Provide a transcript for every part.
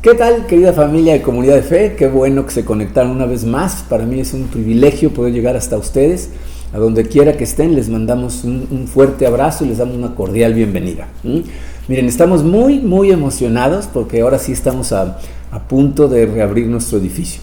¿Qué tal, querida familia de Comunidad de Fe? Qué bueno que se conectaron una vez más. Para mí es un privilegio poder llegar hasta ustedes. A donde quiera que estén, les mandamos un fuerte abrazo y les damos una cordial bienvenida. Miren, estamos muy emocionados porque ahora sí estamos a punto de reabrir nuestro edificio.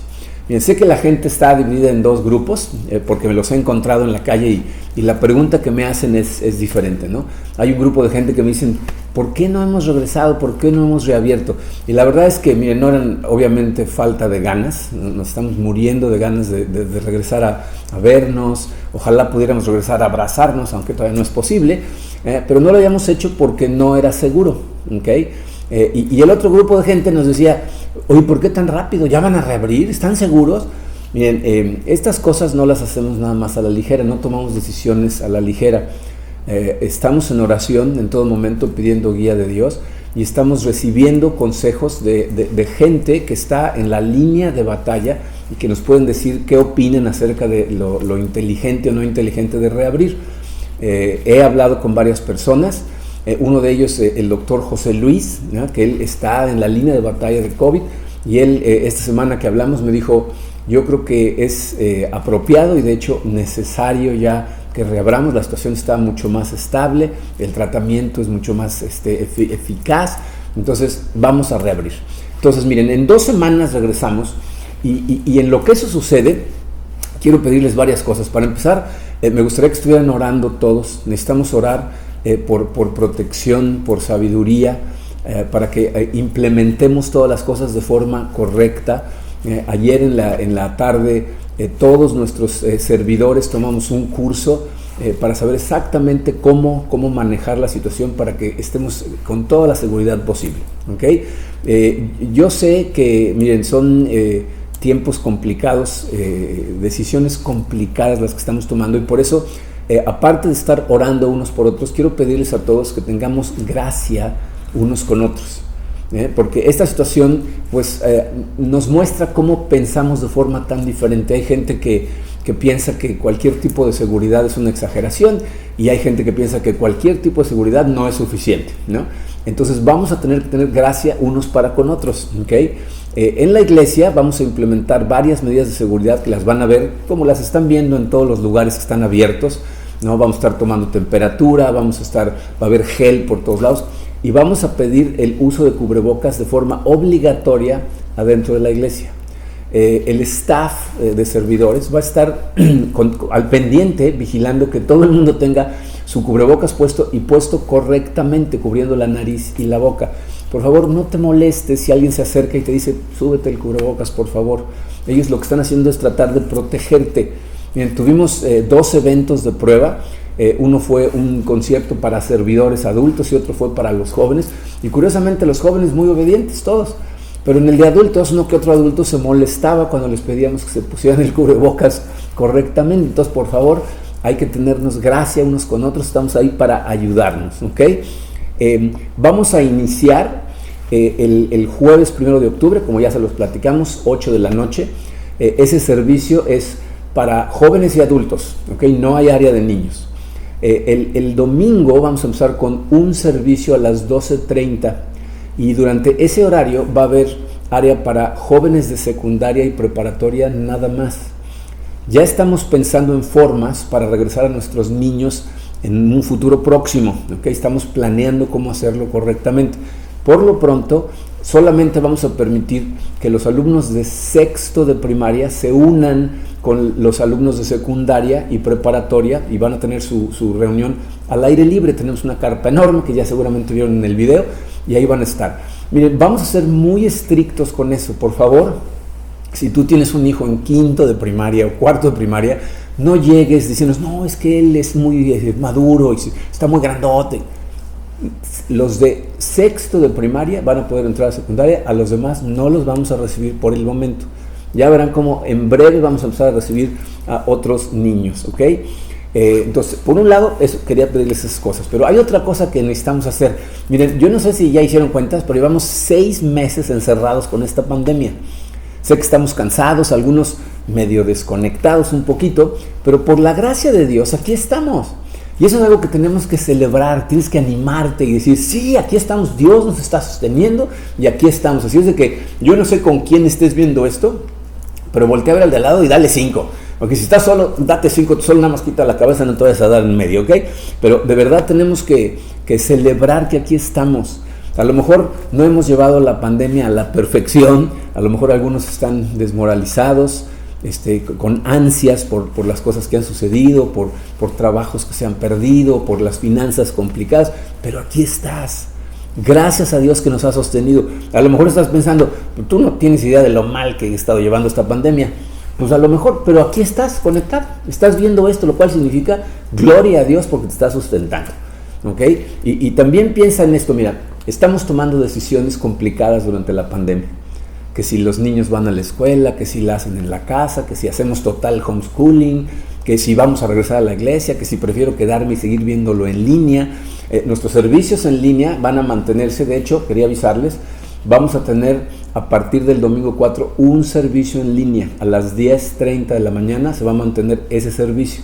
Miren, sé que la gente está dividida en dos grupos, porque me los he encontrado en la calle y la pregunta que me hacen es diferente, ¿no? Hay un grupo de gente que me dicen, ¿por qué no hemos regresado? ¿Por qué no hemos reabierto? Y la verdad es que, miren, no eran obviamente falta de ganas, nos estamos muriendo de ganas de regresar a vernos, ojalá pudiéramos regresar a abrazarnos, aunque todavía no es posible, pero no lo habíamos hecho porque no era seguro, ¿ok? Y el otro grupo de gente nos decía, oye, ¿por qué tan rápido? ¿Ya van a reabrir? ¿Están seguros? Miren, estas cosas no las hacemos nada más a la ligera, no tomamos decisiones a la ligera. Estamos en oración en todo momento pidiendo guía de Dios y estamos recibiendo consejos de gente que está en la línea de batalla y que nos pueden decir qué opinan acerca de lo inteligente o no inteligente de reabrir. He hablado con varias personas, uno de ellos el doctor José Luis, ¿no? Que él está en la línea de batalla de COVID y él esta semana que hablamos me dijo, yo creo que es apropiado y de hecho necesario ya que reabramos, la situación está mucho más estable, el tratamiento es mucho más eficaz, entonces vamos a reabrir. Entonces miren, en 2 semanas regresamos y en lo que eso sucede, quiero pedirles varias cosas. Para empezar, me gustaría que estuvieran orando todos, necesitamos orar por protección, por sabiduría, para que implementemos todas las cosas de forma correcta. Ayer en la tarde todos nuestros servidores tomamos un curso para saber exactamente cómo manejar la situación para que estemos con toda la seguridad posible, ¿okay? Yo sé que, miren, son tiempos complicados, decisiones complicadas las que estamos tomando y por eso, aparte de estar orando unos por otros, quiero pedirles a todos que tengamos gracia unos con otros. Porque esta situación pues nos muestra cómo pensamos de forma tan diferente. Hay gente que piensa que cualquier tipo de seguridad es una exageración y hay gente que piensa que cualquier tipo de seguridad no es suficiente, ¿no? Entonces vamos a tener que tener gracia unos para con otros, ¿okay? En la iglesia vamos a implementar varias medidas de seguridad que las van a ver como las están viendo en todos los lugares que están abiertos, ¿no? Vamos a estar tomando temperatura, va a haber gel por todos lados. Y vamos a pedir el uso de cubrebocas de forma obligatoria adentro de la iglesia. El staff de servidores va a estar al pendiente, vigilando que todo el mundo tenga su cubrebocas puesto y puesto correctamente, cubriendo la nariz y la boca. Por favor, no te molestes si alguien se acerca y te dice, súbete el cubrebocas, por favor. Ellos lo que están haciendo es tratar de protegerte. Miren, tuvimos 2 eventos de prueba. Uno fue un concierto para servidores adultos y otro fue para los jóvenes, y curiosamente los jóvenes muy obedientes todos, pero en el de adultos uno que otro adulto se molestaba cuando les pedíamos que se pusieran el cubrebocas correctamente. Entonces, por favor, hay que tenernos gracia unos con otros, estamos ahí para ayudarnos, ¿ok? Vamos a iniciar el jueves 1 de octubre, como ya se los platicamos, 8 de la noche. Ese servicio es para jóvenes y adultos, ¿ok? No hay área de niños. El domingo vamos a empezar con un servicio a las 12:30 y durante ese horario va a haber área para jóvenes de secundaria y preparatoria nada más. Ya estamos pensando en formas para regresar a nuestros niños en un futuro próximo, ¿okay? Estamos planeando cómo hacerlo correctamente. Por lo pronto, solamente vamos a permitir que los alumnos de 6º de primaria se unan con los alumnos de secundaria y preparatoria y van a tener su reunión al aire libre. Tenemos una carpa enorme que ya seguramente vieron en el video y ahí van a estar. Miren, vamos a ser muy estrictos con eso, por favor. Si tú tienes un hijo en 5º de primaria o 4º de primaria, no llegues diciendo, no, es que él es muy maduro y está muy grandote. Los de 6º de primaria van a poder entrar a secundaria, a los demás no los vamos a recibir por el momento. Ya verán cómo en breve vamos a empezar a recibir a otros niños, ¿ok? Entonces, por un lado, eso, quería pedirles esas cosas, pero hay otra cosa que necesitamos hacer. Miren, yo no sé si ya hicieron cuentas, pero llevamos 6 meses encerrados con esta pandemia. Sé que estamos cansados, algunos medio desconectados un poquito, pero por la gracia de Dios aquí estamos. Y eso es algo que tenemos que celebrar, tienes que animarte y decir, sí, aquí estamos, Dios nos está sosteniendo y aquí estamos. Así es de que yo no sé con quién estés viendo esto, pero voltea a ver al de al lado y dale 5. Porque si estás solo, date 5, solo nada más quita la cabeza, no te vayas a dar en medio, ¿ok? Pero de verdad tenemos que celebrar que aquí estamos. A lo mejor no hemos llevado la pandemia a la perfección, a lo mejor algunos están desmoralizados, con ansias por las cosas que han sucedido, por trabajos que se han perdido, por las finanzas complicadas, pero aquí estás. Gracias a Dios que nos ha sostenido. A lo mejor estás pensando, tú no tienes idea de lo mal que he estado llevando esta pandemia. Pues a lo mejor, pero aquí estás conectado, estás viendo esto, lo cual significa gloria a Dios porque te está sustentando, ¿ok? Y también piensa en esto, mira, estamos tomando decisiones complicadas durante la pandemia, que si los niños van a la escuela, que si la hacen en la casa, que si hacemos total homeschooling, que si vamos a regresar a la iglesia, que si prefiero quedarme y seguir viéndolo en línea. Nuestros servicios en línea van a mantenerse, de hecho, quería avisarles, vamos a tener a partir del domingo 4 un servicio en línea, a las 10:30 de la mañana se va a mantener ese servicio,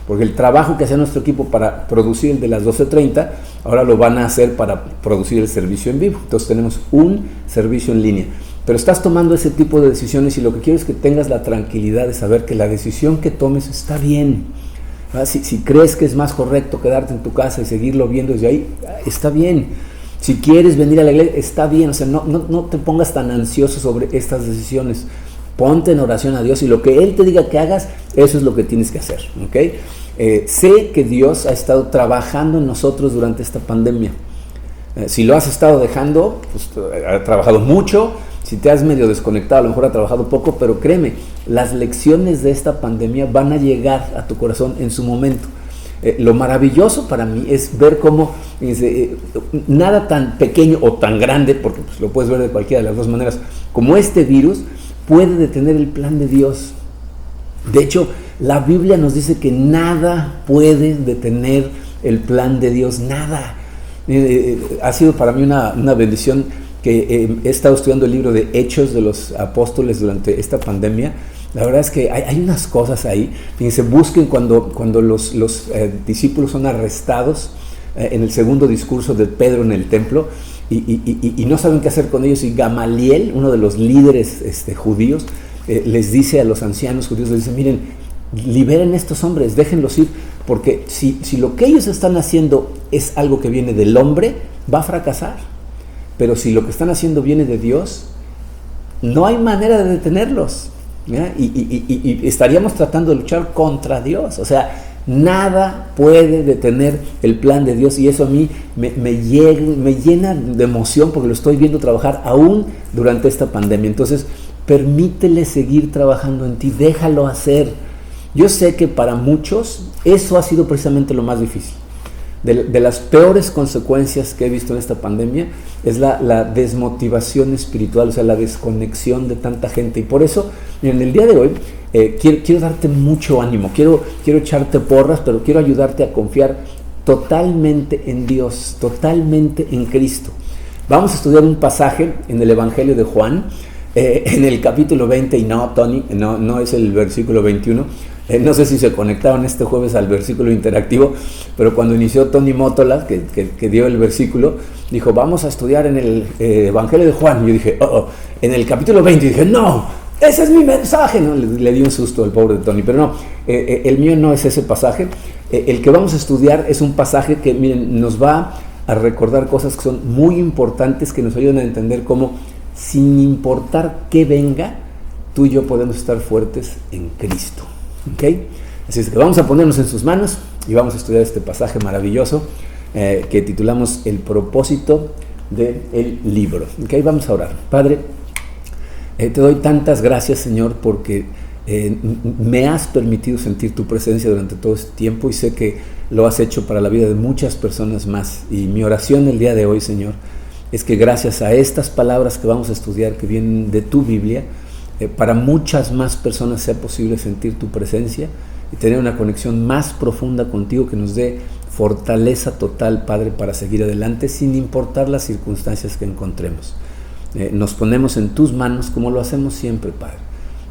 porque el trabajo que hacía nuestro equipo para producir el de las 12:30, ahora lo van a hacer para producir el servicio en vivo. Entonces tenemos un servicio en línea, pero estás tomando ese tipo de decisiones y lo que quiero es que tengas la tranquilidad de saber que la decisión que tomes está bien. Si crees que es más correcto quedarte en tu casa y seguirlo viendo desde ahí, está bien. Si quieres venir a la iglesia, está bien. O sea, no te pongas tan ansioso sobre estas decisiones. Ponte en oración a Dios y lo que Él te diga que hagas, eso es lo que tienes que hacer, ¿ok? Sé que Dios ha estado trabajando en nosotros durante esta pandemia. Si lo has estado dejando, pues ha trabajado mucho. Si te has medio desconectado, a lo mejor ha trabajado poco, pero créeme, las lecciones de esta pandemia van a llegar a tu corazón en su momento. Lo maravilloso para mí es ver cómo nada tan pequeño o tan grande, porque pues, lo puedes ver de cualquiera de las dos maneras, como este virus puede detener el plan de Dios. De hecho, la Biblia nos dice que nada puede detener el plan de Dios, nada. Ha sido para mí una bendición que he estado estudiando el libro de Hechos de los Apóstoles durante esta pandemia. La verdad es que hay unas cosas ahí. Fíjense, busquen cuando los discípulos son arrestados en el segundo discurso de Pedro en el templo y no saben qué hacer con ellos, y Gamaliel, uno de los líderes judíos, les dice a los ancianos judíos, les dice, miren, liberen a estos hombres, déjenlos ir, porque si lo que ellos están haciendo es algo que viene del hombre, va a fracasar. Pero si lo que están haciendo viene de Dios, no hay manera de detenerlos. Y estaríamos tratando de luchar contra Dios. O sea, nada puede detener el plan de Dios, y eso a mí me llena de emoción porque lo estoy viendo trabajar aún durante esta pandemia. Entonces, permítele seguir trabajando en ti, déjalo hacer. Yo sé que para muchos eso ha sido precisamente lo más difícil. De las peores consecuencias que he visto en esta pandemia es la desmotivación espiritual, o sea, la desconexión de tanta gente. Y por eso, en el día de hoy, quiero darte mucho ánimo, quiero echarte porras, pero quiero ayudarte a confiar totalmente en Dios, totalmente en Cristo. Vamos a estudiar un pasaje en el Evangelio de Juan, en el capítulo 20, y no, Tony, no es el versículo 21. No sé si se conectaron este jueves al versículo interactivo, pero cuando inició Tony Mótola, que dio el versículo, dijo, vamos a estudiar en el Evangelio de Juan. Y yo dije, en el capítulo 20, y dije, no, ese es mi mensaje. No, le di un susto al pobre de Tony, pero no, el mío no es ese pasaje. El que vamos a estudiar es un pasaje que, miren, nos va a recordar cosas que son muy importantes, que nos ayudan a entender cómo, sin importar qué venga, tú y yo podemos estar fuertes en Cristo. ¿Okay? Así es que vamos a ponernos en sus manos y vamos a estudiar este pasaje maravilloso que titulamos El propósito del libro. ¿Okay? Vamos a orar. Padre, te doy tantas gracias, Señor, porque me has permitido sentir tu presencia durante todo este tiempo, y sé que lo has hecho para la vida de muchas personas más. Y mi oración el día de hoy, Señor, es que gracias a estas palabras que vamos a estudiar, que vienen de tu Biblia, para muchas más personas sea posible sentir tu presencia y tener una conexión más profunda contigo, que nos dé fortaleza total, Padre, para seguir adelante sin importar las circunstancias que encontremos. Nos ponemos en tus manos como lo hacemos siempre, Padre.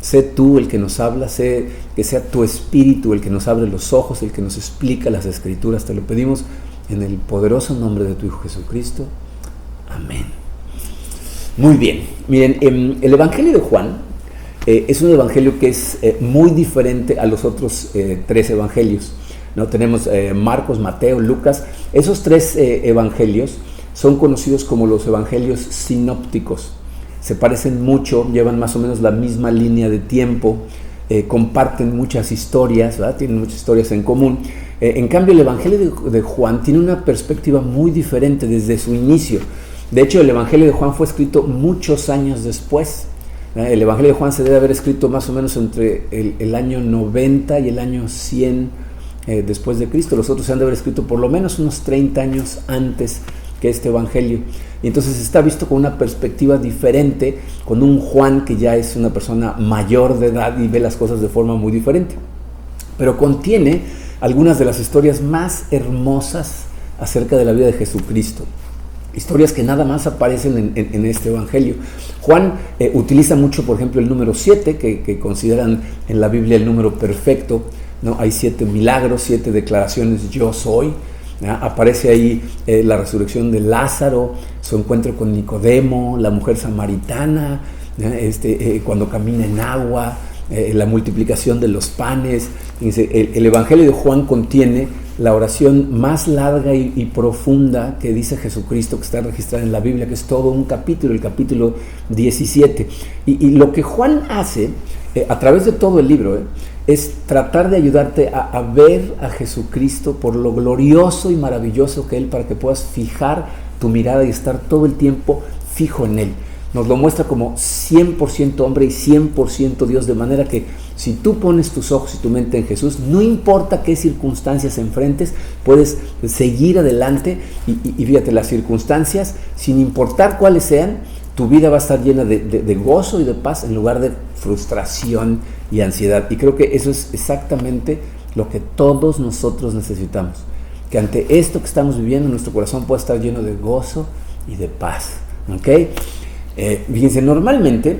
sé tú el que nos habla, sé que sea tu Espíritu el que nos abre los ojos, el que nos explica las Escrituras. Te lo pedimos en el poderoso nombre de tu Hijo Jesucristo. Amén. Muy bien, miren, el Evangelio de Juan es un evangelio que es muy diferente a los otros 3 evangelios, ¿no? Tenemos Marcos, Mateo, Lucas. Esos 3 evangelios son conocidos como los evangelios sinópticos. Se parecen mucho, llevan más o menos la misma línea de tiempo, comparten muchas historias, ¿verdad? Tienen muchas historias en común. En cambio, el evangelio de Juan tiene una perspectiva muy diferente desde su inicio. De hecho, el evangelio de Juan fue escrito muchos años después. El evangelio de Juan se debe haber escrito más o menos entre el año 90 y el año 100 después de Cristo. Los otros se han de haber escrito por lo menos unos 30 años antes que este evangelio. Y entonces está visto con una perspectiva diferente, con un Juan que ya es una persona mayor de edad y ve las cosas de forma muy diferente. Pero contiene algunas de las historias más hermosas acerca de la vida de Jesucristo. Historias que nada más aparecen en este evangelio. Juan utiliza mucho, por ejemplo, el número 7, que consideran en la Biblia el número perfecto, ¿no? Hay 7 milagros, 7 declaraciones, yo soy. Aparece ahí la resurrección de Lázaro, su encuentro con Nicodemo, la mujer samaritana, cuando camina en agua, la multiplicación de los panes. El Evangelio de Juan contiene la oración más larga y profunda que dice Jesucristo, que está registrada en la Biblia, que es todo un capítulo, el capítulo 17. Y lo que Juan hace a través de todo el libro es tratar de ayudarte a ver a Jesucristo por lo glorioso y maravilloso que Él, para que puedas fijar tu mirada y estar todo el tiempo fijo en Él. Nos lo muestra como 100% hombre y 100% Dios, de manera que si tú pones tus ojos y tu mente en Jesús, no importa qué circunstancias enfrentes, puedes seguir adelante y fíjate, las circunstancias, sin importar cuáles sean, tu vida va a estar llena de gozo y de paz en lugar de frustración y ansiedad. Y creo que eso es exactamente lo que todos nosotros necesitamos, que ante esto que estamos viviendo, nuestro corazón pueda estar lleno de gozo y de paz. ¿Ok? Fíjense, normalmente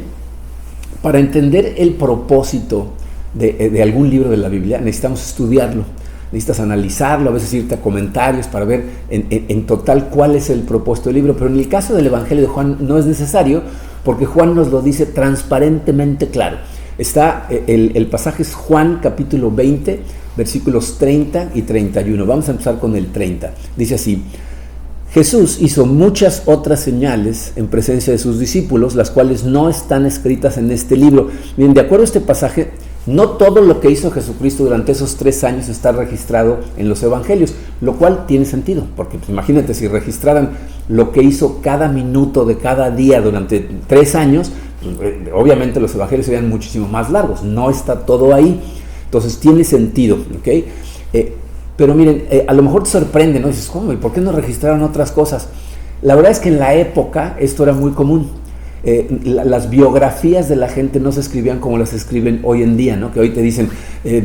para entender el propósito de algún libro de la Biblia necesitamos estudiarlo, necesitas analizarlo, a veces irte a comentarios para ver en total cuál es el propósito del libro. Pero en el caso del Evangelio de Juan no es necesario, porque Juan nos lo dice transparentemente claro. Está el pasaje es Juan capítulo 20, versículos 30 y 31. Vamos a empezar con el 30. Dice así: Jesús hizo muchas otras señales en presencia de sus discípulos, las cuales no están escritas en este libro. Bien, de acuerdo a este pasaje, no todo lo que hizo Jesucristo durante esos 3 años está registrado en los evangelios, lo cual tiene sentido, porque pues, imagínate, si registraran lo que hizo cada minuto de cada día durante 3 años, pues, obviamente los evangelios serían muchísimo más largos. No está todo ahí, entonces tiene sentido, ¿ok? Pero miren, a lo mejor te sorprende, ¿no? Dices, ¿cómo? ¿Y por qué no registraron otras cosas? La verdad es que en la época esto era muy común. Las biografías de la gente no se escribían como las escriben hoy en día, ¿no? Que hoy te dicen,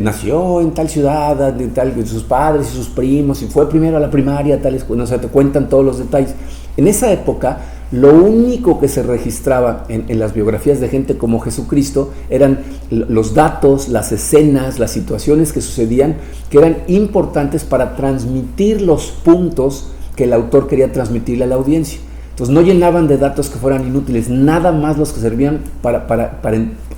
nació en tal ciudad, de tal, sus padres y sus primos, y fue primero a la primaria, tal escuela, o sea, te cuentan todos los detalles. En esa época, lo único que se registraba en las biografías de gente como Jesucristo eran los datos, las escenas, las situaciones que sucedían, que eran importantes para transmitir los puntos que el autor quería transmitirle a la audiencia. Entonces no llenaban de datos que fueran inútiles, nada más los que servían para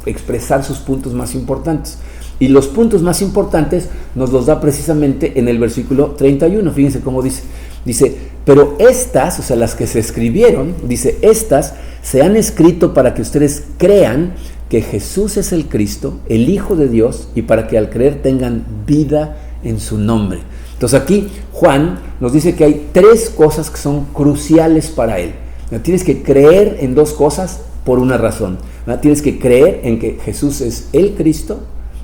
expresar sus puntos más importantes. Y los puntos más importantes nos los da precisamente en el versículo 31. Fíjense cómo dice. Dice, pero estas, o sea, las que se escribieron, dice, estas se han escrito para que ustedes crean que Jesús es el Cristo, el Hijo de Dios, y para que al creer tengan vida en su nombre. Entonces aquí Juan nos dice que hay 3 cosas que son cruciales para él. Tienes que creer en 2 cosas por una razón. Tienes que creer en que Jesús es el Cristo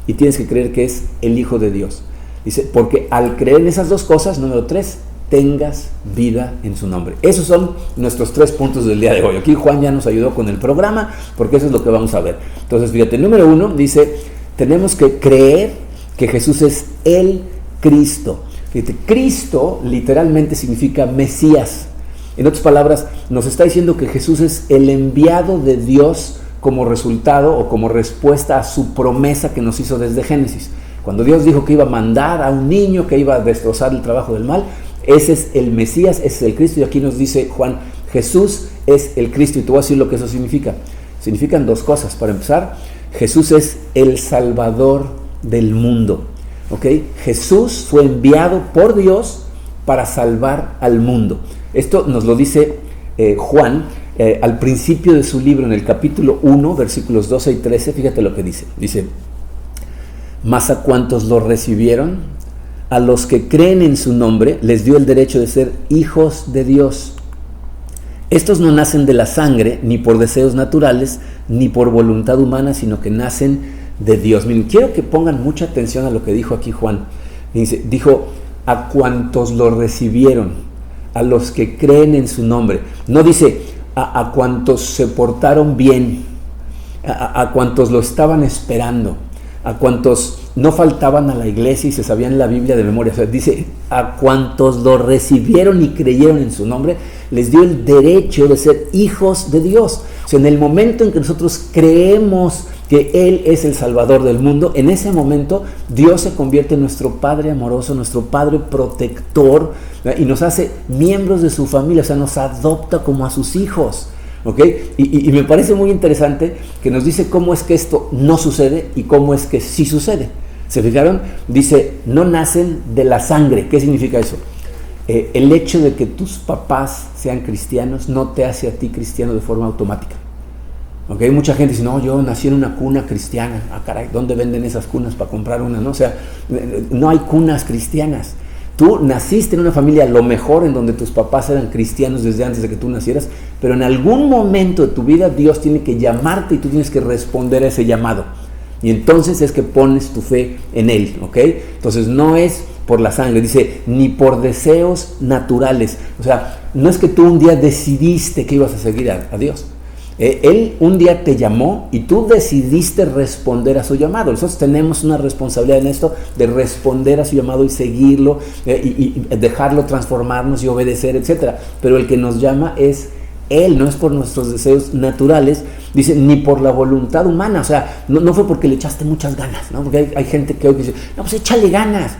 y tienes que creer que es el Hijo de Dios. Dice, porque al creer en esas 2 cosas, número 3, tengas vida en su nombre. Esos son nuestros 3 puntos del día de hoy. Aquí Juan ya nos ayudó con el programa, porque eso es lo que vamos a ver. Entonces, fíjate, número 1 dice, tenemos que creer que Jesús es el Cristo. Fíjate, Cristo literalmente significa Mesías. En otras palabras, nos está diciendo que Jesús es el enviado de Dios como resultado o como respuesta a su promesa que nos hizo desde Génesis. Cuando Dios dijo que iba a mandar a un niño que iba a destrozar el trabajo del mal, ese es el Mesías, ese es el Cristo. Y aquí nos dice Juan, Jesús es el Cristo. Y te voy a decir lo que eso significa. Significan dos cosas. Para empezar, Jesús es el Salvador del mundo. ¿Ok? Jesús fue enviado por Dios para salvar al mundo. Esto nos lo dice Juan al principio de su libro, en el capítulo 1, versículos 12 y 13. Fíjate lo que dice. Dice: mas a cuantos lo recibieron, a los que creen en su nombre, les dio el derecho de ser hijos de Dios. Estos no nacen de la sangre, ni por deseos naturales, ni por voluntad humana, sino que nacen de Dios. Miren, quiero que pongan mucha atención a lo que dijo aquí Juan. Dijo, a cuantos lo recibieron, a los que creen en su nombre. No dice, a cuantos se portaron bien, a cuantos lo estaban esperando, a cuantos no faltaban a la iglesia y se sabían la Biblia de memoria. O sea, dice, a cuantos lo recibieron y creyeron en su nombre, les dio el derecho de ser hijos de Dios. O sea, en el momento en que nosotros creemos que Él es el Salvador del mundo, en ese momento Dios se convierte en nuestro Padre amoroso, nuestro Padre protector, ¿verdad? Y nos hace miembros de su familia, o sea, nos adopta como a sus hijos. ¿Okay? Y me parece muy interesante que nos dice cómo es que esto no sucede y cómo es que sí sucede. ¿Se fijaron? Dice, no nacen de la sangre. ¿Qué significa eso? El hecho de que tus papás sean cristianos no te hace a ti cristiano de forma automática. ¿Okay? Mucha gente dice, no, yo nací en una cuna cristiana. Ah, caray, ¿dónde venden esas cunas para comprar una? ¿No? O sea, no hay cunas cristianas. Tú naciste en una familia, a lo mejor en donde tus papás eran cristianos desde antes de que tú nacieras, pero en algún momento de tu vida Dios tiene que llamarte y tú tienes que responder a ese llamado. Y entonces es que pones tu fe en Él, ¿ok? Entonces no es por la sangre, dice, ni por deseos naturales. O sea, no es que tú un día decidiste que ibas a seguir a Dios. Él un día te llamó y tú decidiste responder a su llamado. Nosotros tenemos una responsabilidad en esto de responder a su llamado y seguirlo y dejarlo transformarnos y obedecer, etc. Pero el que nos llama es Él, no es por nuestros deseos naturales. Dice, ni por la voluntad humana. O sea, no fue porque le echaste muchas ganas, ¿no? Porque hay gente que hoy dice, no, pues échale ganas.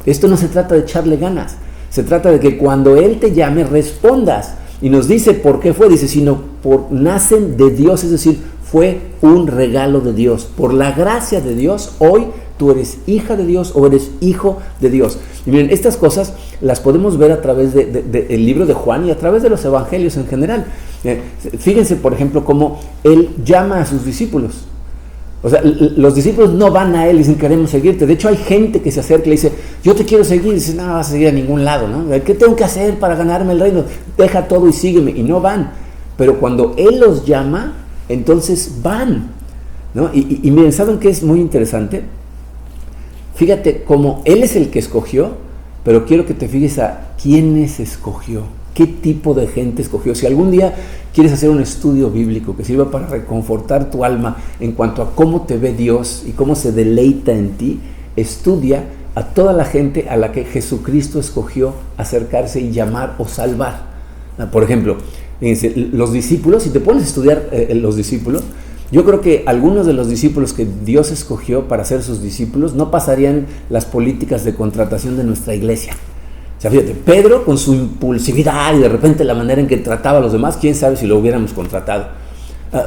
Esto no se trata de echarle ganas. Se trata de que cuando Él te llame, respondas. Y nos dice por qué fue, dice, sino por nacen de Dios, es decir, fue un regalo de Dios. Por la gracia de Dios, hoy tú eres hija de Dios o eres hijo de Dios. Y miren, estas cosas las podemos ver a través del libro de Juan y a través de los evangelios en general. Fíjense, por ejemplo, cómo Él llama a sus discípulos. O sea, los discípulos no van a Él y dicen, queremos seguirte. De hecho, hay gente que se acerca y le dice, yo te quiero seguir. Y dice, no vas a seguir a ningún lado, ¿no? ¿Qué tengo que hacer para ganarme el reino? Deja todo y sígueme. Y no van. Pero cuando Él los llama, entonces van, ¿no? Y miren, ¿saben qué es muy interesante? Fíjate cómo Él es el que escogió, pero quiero que te fijes a quiénes escogió. ¿Qué tipo de gente escogió? Si algún día quieres hacer un estudio bíblico que sirva para reconfortar tu alma en cuanto a cómo te ve Dios y cómo se deleita en ti, estudia a toda la gente a la que Jesucristo escogió acercarse y llamar o salvar. Por ejemplo, fíjense, los discípulos, si te pones a estudiar los discípulos, yo creo que algunos de los discípulos que Dios escogió para ser sus discípulos no pasarían las políticas de contratación de nuestra iglesia. O sea, fíjate, Pedro con su impulsividad y de repente la manera en que trataba a los demás, quién sabe si lo hubiéramos contratado.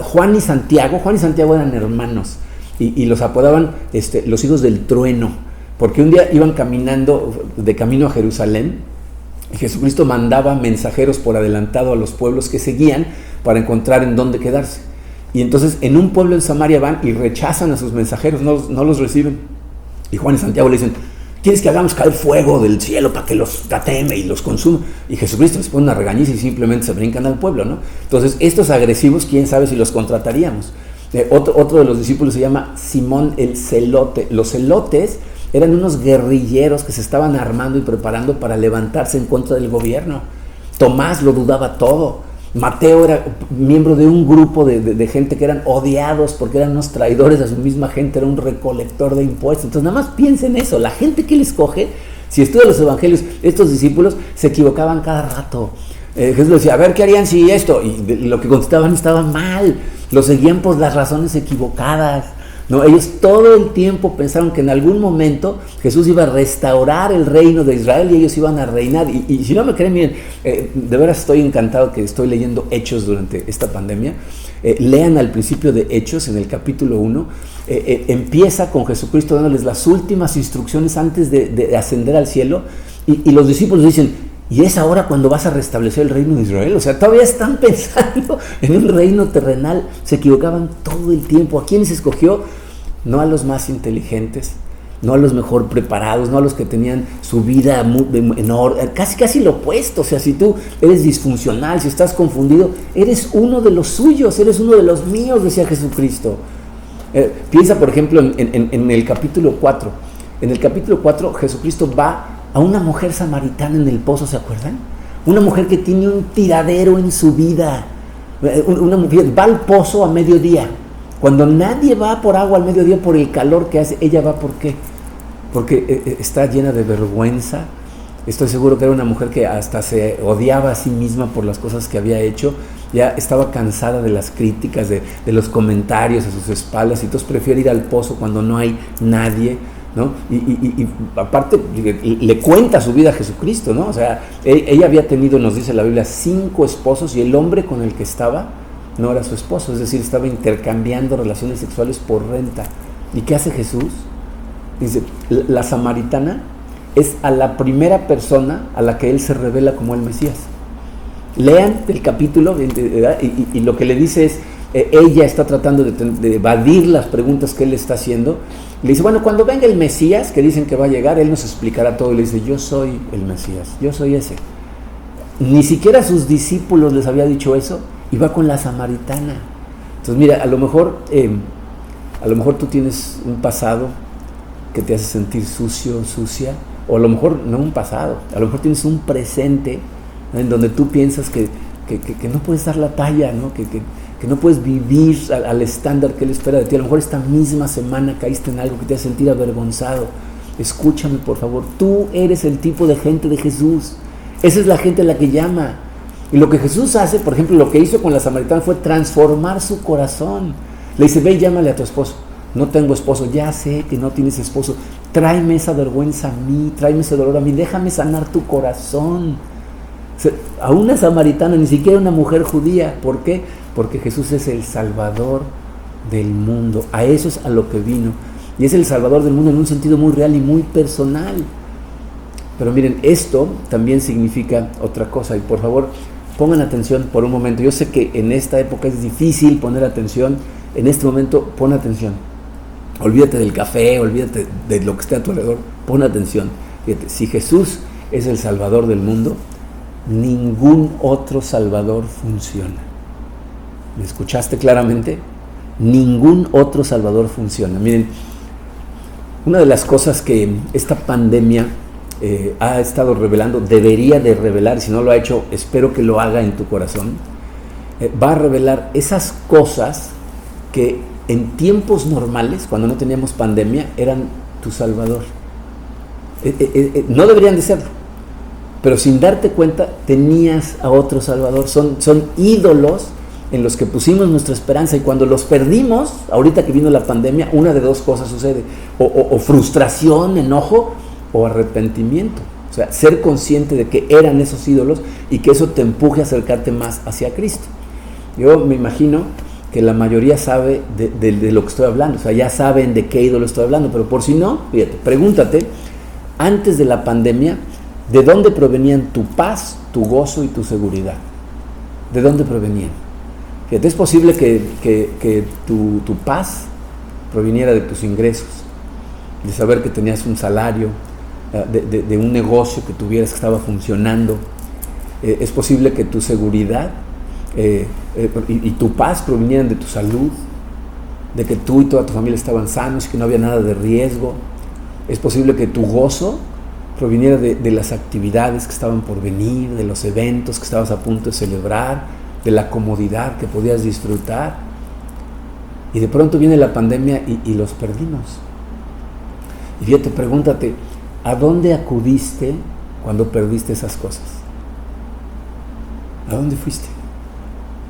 Juan y Santiago eran hermanos y los apodaban los hijos del trueno, porque un día iban caminando de camino a Jerusalén y Jesucristo mandaba mensajeros por adelantado a los pueblos que seguían para encontrar en dónde quedarse. Y entonces en un pueblo en Samaria van y rechazan a sus mensajeros, no los reciben. Y Juan y Santiago le dicen, ¿quieres que hagamos caer fuego del cielo para que los cateme y los consuma? Y Jesucristo les pone una regañiza y simplemente se brincan al pueblo, ¿no? Entonces, estos agresivos, quién sabe si los contrataríamos. Otro de los discípulos se llama Simón el Celote. Los celotes eran unos guerrilleros que se estaban armando y preparando para levantarse en contra del gobierno. Tomás lo dudaba todo. Mateo era miembro de un grupo de gente que eran odiados porque eran unos traidores a su misma gente, era un recolector de impuestos. Entonces nada más piensen eso, la gente que él escoge, si estudia los evangelios, estos discípulos se equivocaban cada rato. Jesús decía, a ver, ¿qué harían si esto? Y lo que contestaban estaba mal. Lo seguían por las razones equivocadas. No, ellos todo el tiempo pensaron que en algún momento Jesús iba a restaurar el reino de Israel y ellos iban a reinar. Y si no me creen, miren, de veras estoy encantado que estoy leyendo Hechos durante esta pandemia. Lean al principio de Hechos, en el capítulo 1, empieza con Jesucristo dándoles las últimas instrucciones antes de ascender al cielo, y los discípulos dicen, ¿y es ahora cuando vas a restablecer el reino de Israel? O sea, todavía están pensando en un reino terrenal. Se equivocaban todo el tiempo. ¿A quiénes escogió? No a los más inteligentes, no a los mejor preparados, no a los que tenían su vida en orden, casi lo opuesto. O sea, si tú eres disfuncional, si estás confundido, eres uno de los suyos, eres uno de los míos, decía Jesucristo. Piensa, por ejemplo, en el capítulo 4. En el capítulo 4, Jesucristo va a una mujer samaritana en el pozo, ¿se acuerdan? Una mujer que tiene un tiradero en su vida. Una mujer va al pozo a mediodía. Cuando nadie va por agua al mediodía por el calor que hace, ella va, ¿por qué? Porque está llena de vergüenza. Estoy seguro que era una mujer que hasta se odiaba a sí misma por las cosas que había hecho. Ya estaba cansada de las críticas, de los comentarios a sus espaldas, y entonces prefiere ir al pozo cuando no hay nadie, ¿no? Y aparte le cuenta su vida a Jesucristo, ¿no? O sea, ella había tenido, nos dice la Biblia, 5 esposos, y el hombre con el que estaba no era su esposo, es decir, estaba intercambiando relaciones sexuales por renta. ¿Y qué hace Jesús? Dice, la samaritana es a la primera persona a la que él se revela como el Mesías. Lean el capítulo, y lo que le dice es, ella está tratando de evadir las preguntas que él está haciendo. Le dice, bueno, cuando venga el Mesías, que dicen que va a llegar, él nos explicará todo. Y le dice, yo soy el Mesías, yo soy ese. Ni siquiera a sus discípulos les había dicho eso, y va con la samaritana. Entonces, mira, a lo mejor tú tienes un pasado que te hace sentir sucio, sucia, o a lo mejor no un pasado, a lo mejor tienes un presente, ¿no?, en donde tú piensas que no puedes dar la talla, ¿no? Que no puedes vivir al estándar que él espera de ti. A lo mejor esta misma semana caíste en algo que te hace sentir avergonzado. Escúchame, por favor, tú eres el tipo de gente de Jesús. Esa es la gente a la que llama. Y lo que Jesús hace, por ejemplo, lo que hizo con la samaritana fue transformar su corazón. Le dice, ve y llámale a tu esposo. No tengo esposo. Ya sé que no tienes esposo. Tráeme esa vergüenza a mí, tráeme ese dolor a mí, déjame sanar tu corazón. O sea, a una samaritana, ni siquiera una mujer judía. ¿Por qué? Porque Jesús es el Salvador del mundo. A eso es a lo que vino. Y es el Salvador del mundo en un sentido muy real y muy personal. Pero miren, esto también significa otra cosa. Y por favor, pongan atención por un momento. Yo sé que en esta época es difícil poner atención. En este momento, pon atención. Olvídate del café, olvídate de lo que esté a tu alrededor. Pon atención. Fíjate, si Jesús es el Salvador del mundo, ningún otro Salvador funciona. ¿Me escuchaste claramente? Ningún otro Salvador funciona. Miren, una de las cosas que esta pandemia ha estado revelando, debería de revelar, y si no lo ha hecho, espero que lo haga en tu corazón, va a revelar esas cosas que en tiempos normales, cuando no teníamos pandemia, eran tu Salvador. No deberían de serlo, pero sin darte cuenta tenías a otro Salvador. Son ídolos en los que pusimos nuestra esperanza, y cuando los perdimos, ahorita que vino la pandemia, una de dos cosas sucede: o frustración, enojo, o arrepentimiento. O sea, ser consciente de que eran esos ídolos y que eso te empuje a acercarte más hacia Cristo. Yo me imagino que la mayoría sabe de lo que estoy hablando, o sea, ya saben de qué ídolo estoy hablando, pero por si no, fíjate, pregúntate, antes de la pandemia, ¿de dónde provenían tu paz, tu gozo y tu seguridad? ¿De dónde provenían? Fíjate, es posible que tu paz proviniera de tus ingresos, de saber que tenías un salario, de un negocio que tuvieras que estaba funcionando. Es posible que tu seguridad y tu paz provinieran de tu salud, de que tú y toda tu familia estaban sanos y que no había nada de riesgo. Es posible que tu gozo proviniera de las actividades que estaban por venir, de los eventos que estabas a punto de celebrar, de la comodidad que podías disfrutar. Y de pronto viene la pandemia y los perdimos. Y fíjate, pregúntate, ¿a dónde acudiste cuando perdiste esas cosas? ¿A dónde fuiste?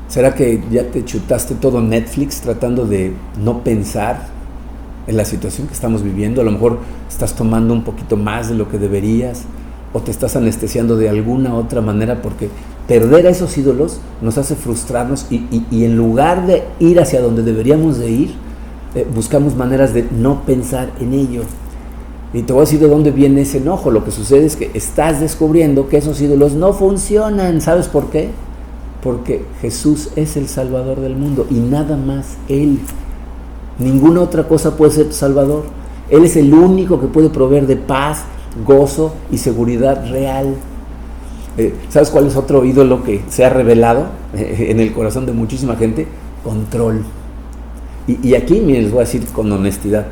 ¿Será que ya te chutaste todo Netflix tratando de no pensar en la situación que estamos viviendo? A lo mejor estás tomando un poquito más de lo que deberías, o te estás anestesiando de alguna otra manera, porque perder a esos ídolos nos hace frustrarnos y en lugar de ir hacia donde deberíamos de ir, buscamos maneras de no pensar en ello. Y te voy a decir de dónde viene ese enojo. Lo que sucede es que estás descubriendo que esos ídolos no funcionan. ¿Sabes por qué? Porque Jesús es el Salvador del mundo y nada más Él. Ninguna otra cosa puede ser tu Salvador. Él es el único que puede proveer de paz, gozo y seguridad real. ¿Sabes cuál es otro ídolo que se ha revelado en el corazón de muchísima gente? Control. Y aquí, miren, les voy a decir con honestidad,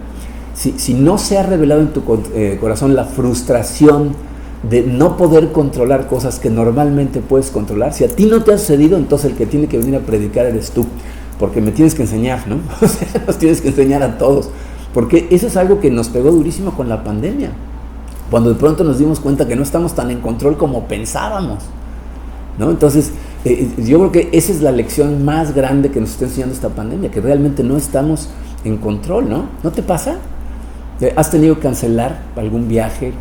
si no se ha revelado en tu corazón la frustración de no poder controlar cosas que normalmente puedes controlar, si a ti no te ha sucedido, entonces el que tiene que venir a predicar eres tú, porque me tienes que enseñar, ¿no? O sea, nos tienes que enseñar a todos, porque eso es algo que nos pegó durísimo con la pandemia, cuando de pronto nos dimos cuenta que no estamos tan en control como pensábamos, ¿no? Entonces, yo creo que esa es la lección más grande que nos está enseñando esta pandemia, que realmente no estamos en control, ¿no? ¿No te pasa? ¿Has tenido que cancelar algún viaje,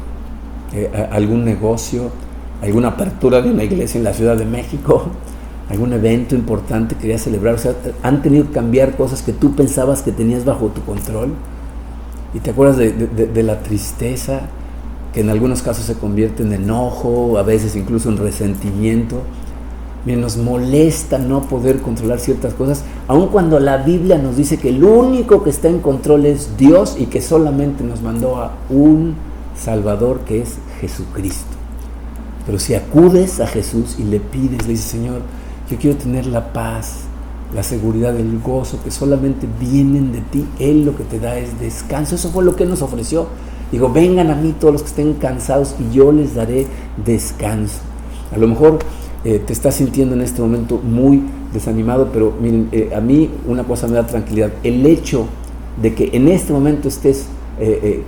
algún negocio, alguna apertura de una iglesia en la Ciudad de México, algún evento importante que querías celebrar? O sea, han tenido que cambiar cosas que tú pensabas que tenías bajo tu control, y te acuerdas de la tristeza, que en algunos casos se convierte en enojo, a veces incluso en resentimiento. Miren, nos molesta no poder controlar ciertas cosas, aun cuando la Biblia nos dice que el único que está en control es Dios y que solamente nos mandó a un Salvador, que es Jesucristo. Pero si acudes a Jesús y le pides, le dices: Señor, yo quiero tener la paz, la seguridad, el gozo que solamente vienen de ti, Él lo que te da es descanso. Eso fue lo que Él nos ofreció. Digo: vengan a mí todos los que estén cansados y yo les daré descanso. A lo mejor te estás sintiendo en este momento muy desanimado, pero miren, a mí una cosa me da tranquilidad: el hecho de que en este momento estés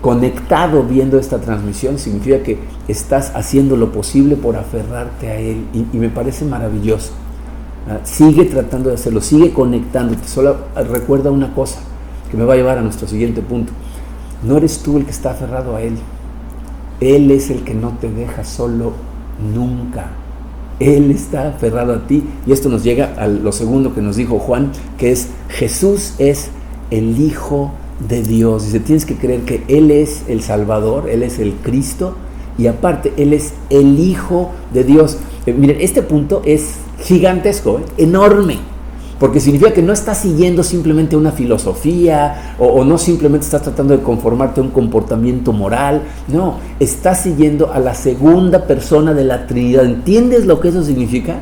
conectado viendo esta transmisión significa que estás haciendo lo posible por aferrarte a Él, y me parece maravilloso. Sigue tratando de hacerlo, sigue conectándote. Solo recuerda una cosa que me va a llevar a nuestro siguiente punto: no eres tú el que está aferrado a Él, Él es el que no te deja solo nunca. Él está aferrado a ti. Y esto nos llega a lo segundo que nos dijo Juan, que es: Jesús es el Hijo de Dios. Dice, tienes que creer que Él es el Salvador, Él es el Cristo, y aparte Él es el Hijo de Dios. Miren, este punto es gigantesco, enorme, porque significa que no estás siguiendo simplemente una filosofía, o no simplemente estás tratando de conformarte a un comportamiento moral. No, estás siguiendo a la segunda persona de la Trinidad. ¿Entiendes lo que eso significa?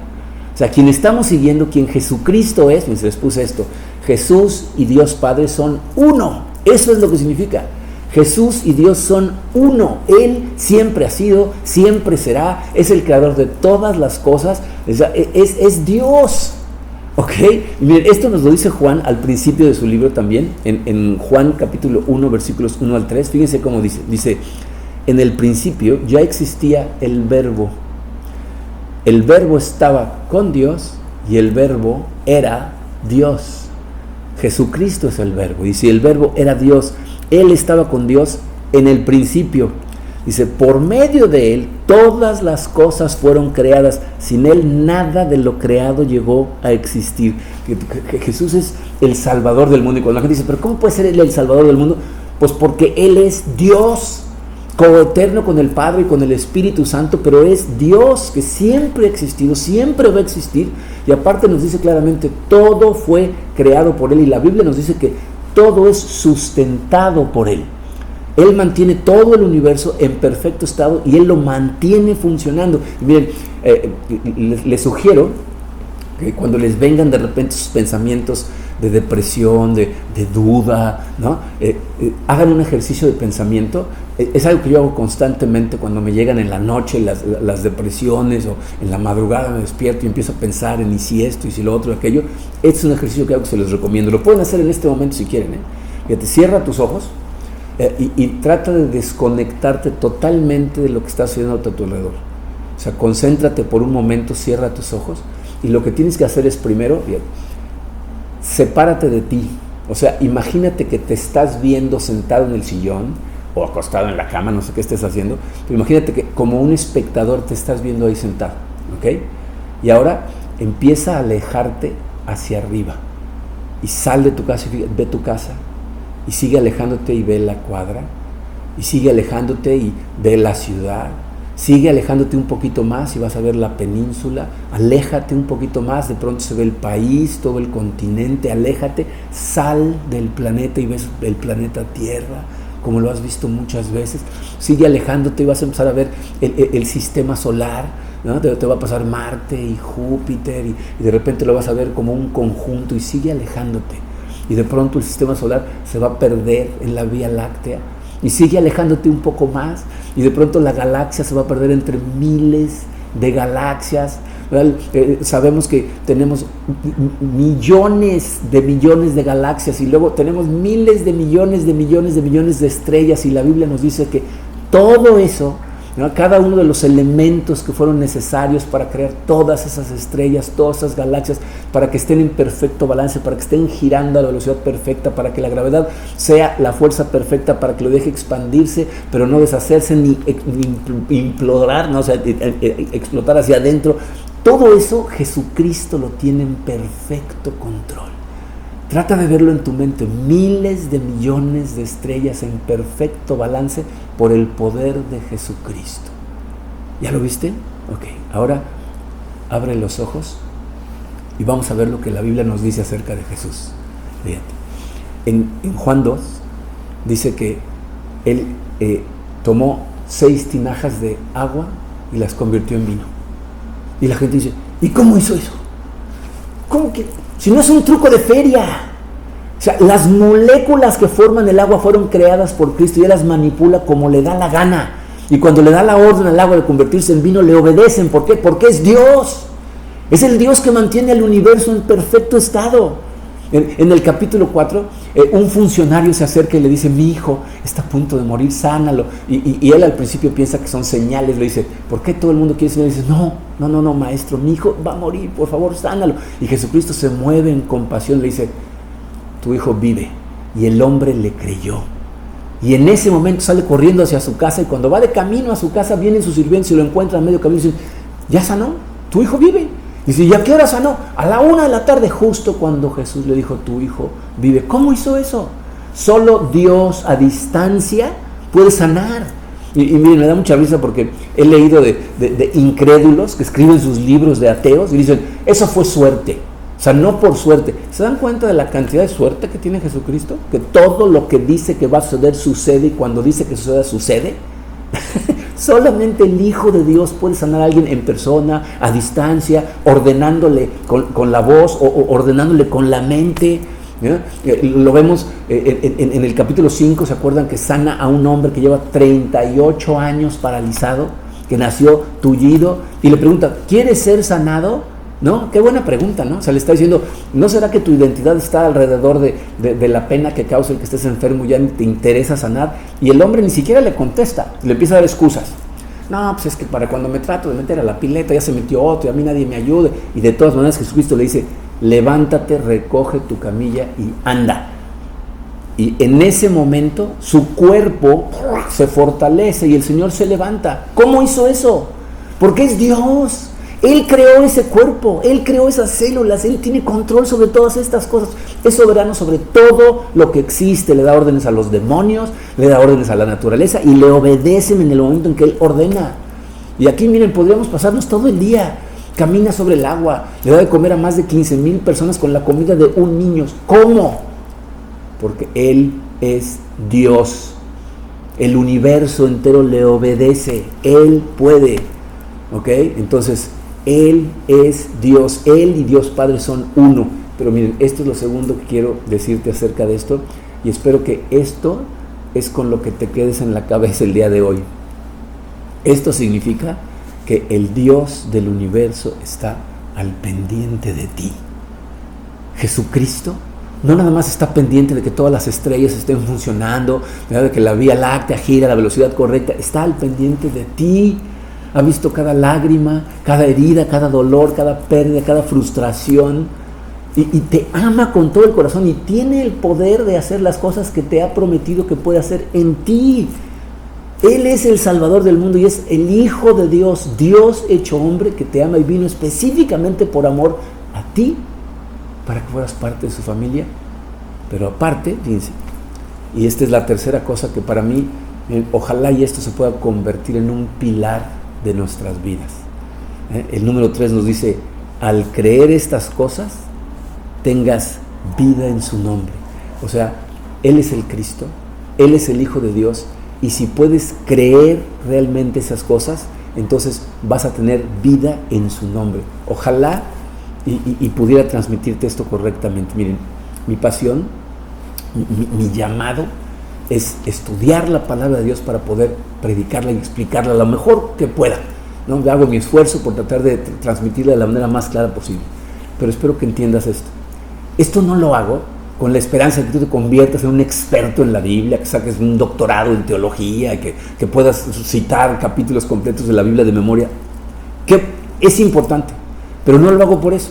O sea, quien estamos siguiendo, quien Jesucristo es, les puse esto: Jesús y Dios Padre son uno. Eso es lo que significa. Jesús y Dios son uno. Él siempre ha sido, siempre será, es el creador de todas las cosas, es Dios. ¿Ok? Miren, esto nos lo dice Juan al principio de su libro también, en Juan capítulo 1, versículos 1 al 3. Fíjense cómo dice: en el principio ya existía el Verbo. El Verbo estaba con Dios y el Verbo era Dios. Jesucristo es el Verbo. Y si el Verbo era Dios, Él estaba con Dios en el principio. Dice, por medio de Él todas las cosas fueron creadas. Sin Él nada de lo creado llegó a existir. Jesús es el Salvador del mundo. Y cuando la gente dice, pero ¿cómo puede ser Él el Salvador del mundo? Pues porque Él es Dios, coeterno con el Padre y con el Espíritu Santo, pero es Dios que siempre ha existido, siempre va a existir. Y aparte nos dice claramente, todo fue creado por Él. Y la Biblia nos dice que todo es sustentado por Él. Él mantiene todo el universo en perfecto estado y Él lo mantiene funcionando. Y miren, les sugiero que cuando les vengan de repente sus pensamientos de depresión, de duda, ¿no? Hagan un ejercicio de pensamiento. Es algo que yo hago constantemente cuando me llegan en la noche las depresiones, o en la madrugada me despierto y empiezo a pensar en y si esto, y si lo otro, y aquello. Este es un ejercicio que hago que se los recomiendo. Lo pueden hacer en este momento si quieren, Fíjate, cierra tus ojos y trata de desconectarte totalmente de lo que está sucediendo a tu alrededor. O sea, concéntrate por un momento, cierra tus ojos Y lo que tienes que hacer es primero, bien, sepárate de ti. O sea, imagínate que te estás viendo sentado en el sillón o acostado en la cama, no sé qué estés haciendo, pero imagínate que como un espectador te estás viendo ahí sentado, ¿ok? Y ahora empieza a alejarte hacia arriba y sal de tu casa y ve tu casa y sigue alejándote y ve la cuadra y sigue alejándote y ve la ciudad. Sigue alejándote un poquito más y vas a ver la península. Aléjate un poquito más, de pronto se ve el país, todo el continente. Aléjate, sal del planeta y ves el planeta Tierra, como lo has visto muchas veces. Sigue alejándote y vas a empezar a ver el sistema solar, ¿no? Te va a pasar Marte y Júpiter y de repente lo vas a ver como un conjunto y sigue alejándote. Y de pronto el sistema solar se va a perder en la Vía Láctea. Y sigue alejándote un poco más y de pronto la galaxia se va a perder entre miles de galaxias. Sabemos que tenemos millones de galaxias y luego tenemos miles de millones de estrellas, y la Biblia nos dice que todo eso, ¿no? Cada uno de los elementos que fueron necesarios para crear todas esas estrellas, todas esas galaxias, para que estén en perfecto balance, para que estén girando a la velocidad perfecta, para que la gravedad sea la fuerza perfecta, para que lo deje expandirse, pero no deshacerse ni implorar, ¿no? O sea, explotar hacia adentro. Todo eso Jesucristo lo tiene en perfecto control. Trata de verlo en tu mente, miles de millones de estrellas en perfecto balance por el poder de Jesucristo. ¿Ya lo viste? Ok, ahora abre los ojos y vamos a ver lo que la Biblia nos dice acerca de Jesús. Fíjate, en Juan 2 dice que Él tomó 6 tinajas de agua y las convirtió en vino. Y la gente dice, ¿y cómo hizo eso? ¿Cómo que? Si no es un truco de feria. O sea, las moléculas que forman el agua fueron creadas por Cristo y Él las manipula como le da la gana. Y cuando le da la orden al agua de convertirse en vino, le obedecen. ¿Por qué? Porque es Dios. Es el Dios que mantiene al universo en perfecto estado. En el capítulo 4, un funcionario se acerca y le dice, mi hijo está a punto de morir, sánalo. Y él al principio piensa que son señales, le dice, ¿por qué todo el mundo quiere sanar? Y dice, no, maestro, mi hijo va a morir, por favor, sánalo. Y Jesucristo se mueve en compasión, le dice, tu hijo vive. Y el hombre le creyó. Y en ese momento sale corriendo hacia su casa, y cuando va de camino a su casa, vienen sus sirvientes y lo encuentran a medio camino y dicen, ¿ya sanó? Tu hijo vive. Dice, ¿y a qué hora sanó? A la 1 de la tarde, justo cuando Jesús le dijo, tu hijo vive. ¿Cómo hizo eso? Solo Dios a distancia puede sanar. Y miren, me da mucha risa porque he leído de incrédulos que escriben sus libros de ateos y dicen, eso fue suerte. O sea, no por suerte. ¿Se dan cuenta de la cantidad de suerte que tiene Jesucristo? Que todo lo que dice que va a suceder, sucede, y cuando dice que suceda, sucede. Solamente el Hijo de Dios puede sanar a alguien en persona, a distancia, ordenándole con la voz o ordenándole con la mente. Lo vemos en el capítulo 5, ¿se acuerdan que sana a un hombre que lleva 38 años paralizado, que nació tullido, y le pregunta, ¿quieres ser sanado? ¿No? Qué buena pregunta, ¿no? O sea, le está diciendo, ¿no será que tu identidad está alrededor de la pena que causa el que estés enfermo y ya te interesa sanar? Y el hombre ni siquiera le contesta, le empieza a dar excusas. No, pues es que para cuando me trato de meter a la pileta ya se metió otro y a mí nadie me ayude. Y de todas maneras Jesucristo le dice, levántate, recoge tu camilla y anda. Y en ese momento su cuerpo se fortalece y el Señor se levanta. ¿Cómo hizo eso? Porque es Dios. Él creó ese cuerpo, Él creó esas células, Él tiene control sobre todas estas cosas, es soberano sobre todo lo que existe, le da órdenes a los demonios, le da órdenes a la naturaleza y le obedecen en el momento en que Él ordena. Y aquí miren, podríamos pasarnos todo el día, camina sobre el agua, le da de comer a más de 15,000 personas con la comida de un niño. ¿Cómo? Porque Él es Dios, el universo entero le obedece, Él puede, ¿ok? Entonces, Él es Dios, Él y Dios Padre son uno. Pero miren, esto es lo segundo que quiero decirte acerca de esto, y espero que esto es con lo que te quedes en la cabeza el día de hoy. Esto significa que el Dios del universo está al pendiente de ti. Jesucristo no nada más está pendiente de que todas las estrellas estén funcionando, de que la Vía Láctea gira a la velocidad correcta, está al pendiente de ti. ha visto cada lágrima, cada herida, cada dolor, cada pérdida, cada frustración, y te ama con todo el corazón y tiene el poder de hacer las cosas que te ha prometido que puede hacer en ti. Él es el Salvador del mundo y es el Hijo de Dios, Dios hecho hombre, que te ama y vino específicamente por amor a ti, para que fueras parte de su familia. Pero aparte, fíjense, y esta es la tercera cosa que para mí, ojalá y esto se pueda convertir en un pilar de nuestras vidas. El número 3 nos dice, al creer estas cosas, tengas vida en su nombre. O sea, Él es el Cristo, Él es el Hijo de Dios, y si puedes creer realmente esas cosas, entonces vas a tener vida en su nombre. Ojalá y pudiera transmitirte esto correctamente. Miren, mi pasión, mi llamado es estudiar la palabra de Dios para poder predicarla y explicarla lo mejor que pueda, ¿no? Hago mi esfuerzo por tratar de transmitirla de la manera más clara posible, pero espero que entiendas esto. Esto no lo hago con la esperanza de que tú te conviertas en un experto en la Biblia, que saques un doctorado en teología, que puedas citar capítulos completos de la Biblia de memoria, que es importante, pero no lo hago por eso.